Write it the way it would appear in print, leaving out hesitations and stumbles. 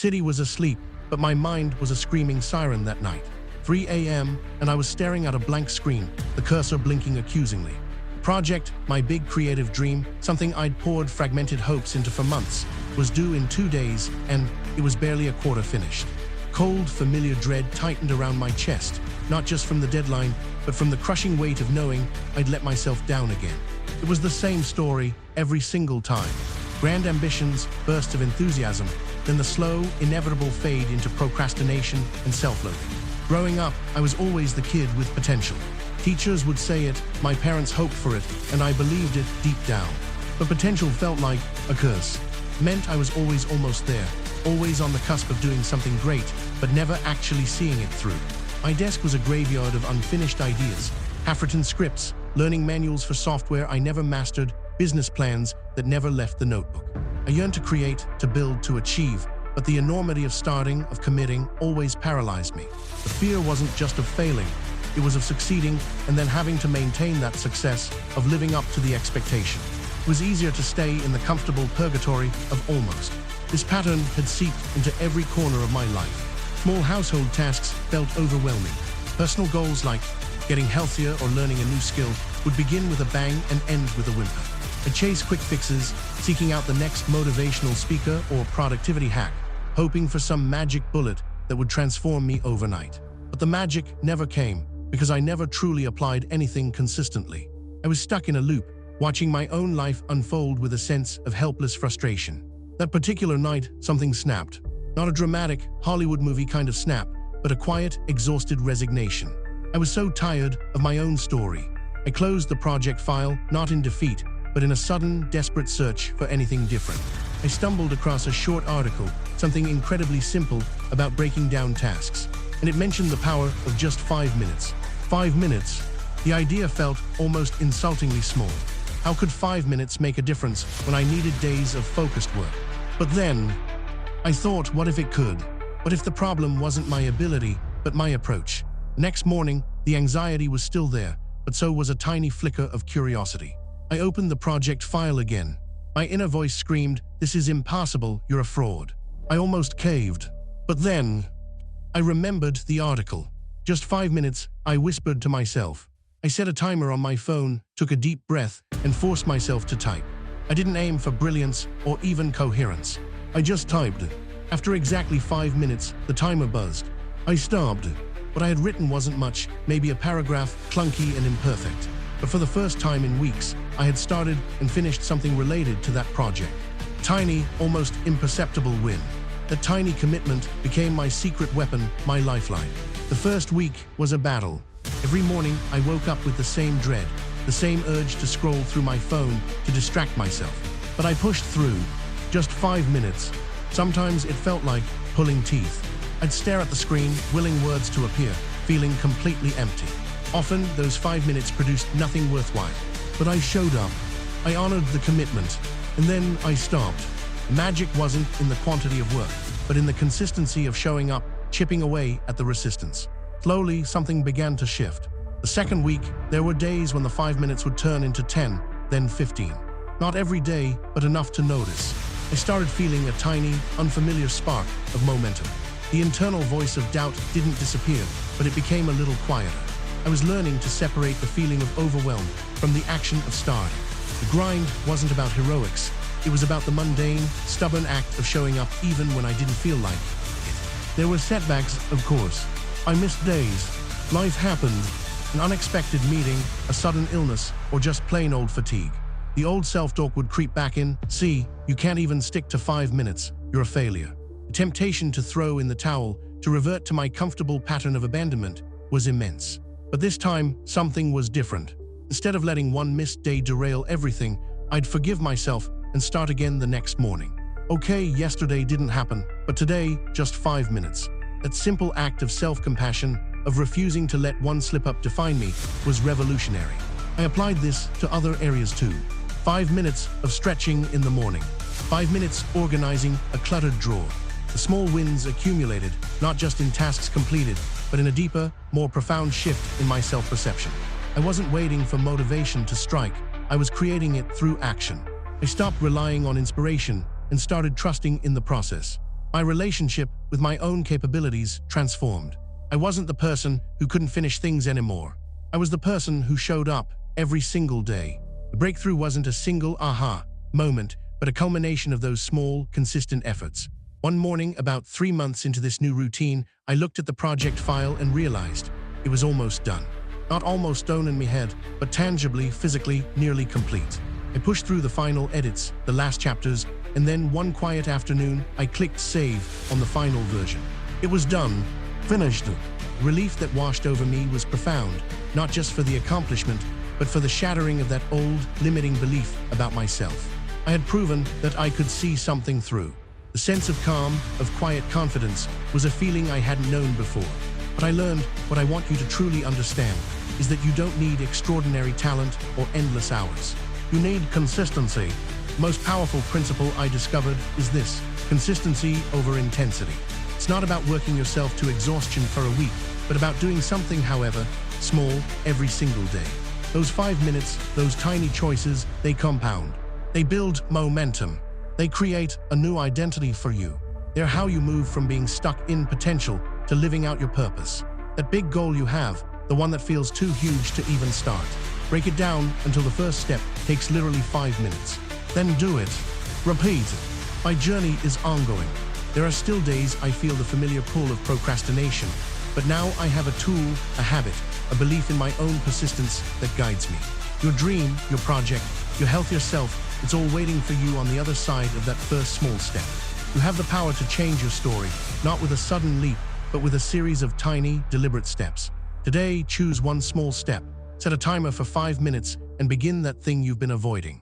city was asleep, but my mind was a screaming siren that night. 3 a.m., and I was staring at a blank screen, the cursor blinking accusingly. The project, my big creative dream, something I'd poured fragmented hopes into for months, was due in 2 days, and it was barely a quarter finished. Cold, familiar dread tightened around my chest, not just from the deadline, but from the crushing weight of knowing I'd let myself down again. It was the same story every single time. Grand ambitions, bursts of enthusiasm, then the slow, inevitable fade into procrastination and self-loathing. Growing up, I was always the kid with potential. Teachers would say it, my parents hoped for it, and I believed it deep down. But potential felt like a curse. It meant I was always almost there, always on the cusp of doing something great, but never actually seeing it through. My desk was a graveyard of unfinished ideas, half-written scripts, learning manuals for software I never mastered, business plans that never left the notebook. I yearned to create, to build, to achieve, but the enormity of starting, of committing, always paralyzed me. The fear wasn't just of failing, it was of succeeding and then having to maintain that success, of living up to the expectation. It was easier to stay in the comfortable purgatory of almost. This pattern had seeped into every corner of my life. Small household tasks felt overwhelming. Personal goals like getting healthier or learning a new skill would begin with a bang and end with a whimper. I chased quick fixes, seeking out the next motivational speaker or productivity hack, hoping for some magic bullet that would transform me overnight. But the magic never came, because I never truly applied anything consistently. I was stuck in a loop, watching my own life unfold with a sense of helpless frustration. That particular night, something snapped. Not a dramatic, Hollywood movie kind of snap, but a quiet, exhausted resignation. I was so tired of my own story. I closed the project file, not in defeat, but in a sudden, desperate search for anything different. I stumbled across a short article, something incredibly simple about breaking down tasks, and it mentioned the power of just 5 minutes. 5 minutes? The idea felt almost insultingly small. How could 5 minutes make a difference when I needed days of focused work? But then, I thought, what if it could? What if the problem wasn't my ability, but my approach? Next morning, the anxiety was still there, but so was a tiny flicker of curiosity. I opened the project file again. My inner voice screamed, "This is impossible, you're a fraud." I almost caved. But then, I remembered the article. Just 5 minutes, I whispered to myself. I set a timer on my phone, took a deep breath, and forced myself to type. I didn't aim for brilliance or even coherence. I just typed. After exactly 5 minutes, the timer buzzed. I stopped. What I had written wasn't much, maybe a paragraph, clunky and imperfect. But for the first time in weeks, I had started and finished something related to that project. Tiny, almost imperceptible win. That tiny commitment became my secret weapon, my lifeline. The first week was a battle. Every morning, I woke up with the same dread, the same urge to scroll through my phone to distract myself. But I pushed through. Just 5 minutes. Sometimes it felt like pulling teeth. I'd stare at the screen, willing words to appear, feeling completely empty. Often, those 5 minutes produced nothing worthwhile. But I showed up. I honored the commitment. And then I stopped. The magic wasn't in the quantity of work, but in the consistency of showing up, chipping away at the resistance. Slowly, something began to shift. The second week, there were days when the 5 minutes would turn into 10, then 15. Not every day, but enough to notice. I started feeling a tiny, unfamiliar spark of momentum. The internal voice of doubt didn't disappear, but it became a little quieter. I was learning to separate the feeling of overwhelm from the action of starting. The grind wasn't about heroics. It was about the mundane, stubborn act of showing up even when I didn't feel like it. There were setbacks, of course. I missed days. Life happened. An unexpected meeting, a sudden illness, or just plain old fatigue. The old self-talk would creep back in. See, you can't even stick to 5 minutes. You're a failure. The temptation to throw in the towel, to revert to my comfortable pattern of abandonment, was immense. But this time, something was different. Instead of letting one missed day derail everything, I'd forgive myself and start again the next morning. Okay, yesterday didn't happen, but today, just 5 minutes. That simple act of self-compassion, of refusing to let one slip-up define me, was revolutionary. I applied this to other areas too. 5 minutes of stretching in the morning. 5 minutes organizing a cluttered drawer. The small wins accumulated, not just in tasks completed, but in a deeper, more profound shift in my self-perception. I wasn't waiting for motivation to strike. I was creating it through action. I stopped relying on inspiration and started trusting in the process. My relationship with my own capabilities transformed. I wasn't the person who couldn't finish things anymore. I was the person who showed up every single day. The breakthrough wasn't a single aha moment, but a culmination of those small, consistent efforts. One morning, about 3 months into this new routine, I looked at the project file and realized it was almost done. Not almost done in my head, but tangibly, physically, nearly complete. I pushed through the final edits, the last chapters, and then one quiet afternoon, I clicked save on the final version. It was done, finished. Relief that washed over me was profound, not just for the accomplishment, but for the shattering of that old, limiting belief about myself. I had proven that I could see something through. The sense of calm, of quiet confidence, was a feeling I hadn't known before. But I learned what I want you to truly understand is that you don't need extraordinary talent or endless hours. You need consistency. The most powerful principle I discovered is this: consistency over intensity. It's not about working yourself to exhaustion for a week, but about doing something, however small, every single day. Those 5 minutes, those tiny choices, they compound. They build momentum. They create a new identity for you. They're how you move from being stuck in potential to living out your purpose. That big goal you have, the one that feels too huge to even start. Break it down until the first step takes literally 5 minutes. Then do it. Repeat. My journey is ongoing. There are still days I feel the familiar pull of procrastination, but now I have a tool, a habit, a belief in my own persistence that guides me. Your dream, your project, your healthier self, it's all waiting for you on the other side of that first small step. You have the power to change your story, not with a sudden leap, but with a series of tiny, deliberate steps. Today, choose one small step. Set a timer for 5 minutes and begin that thing you've been avoiding.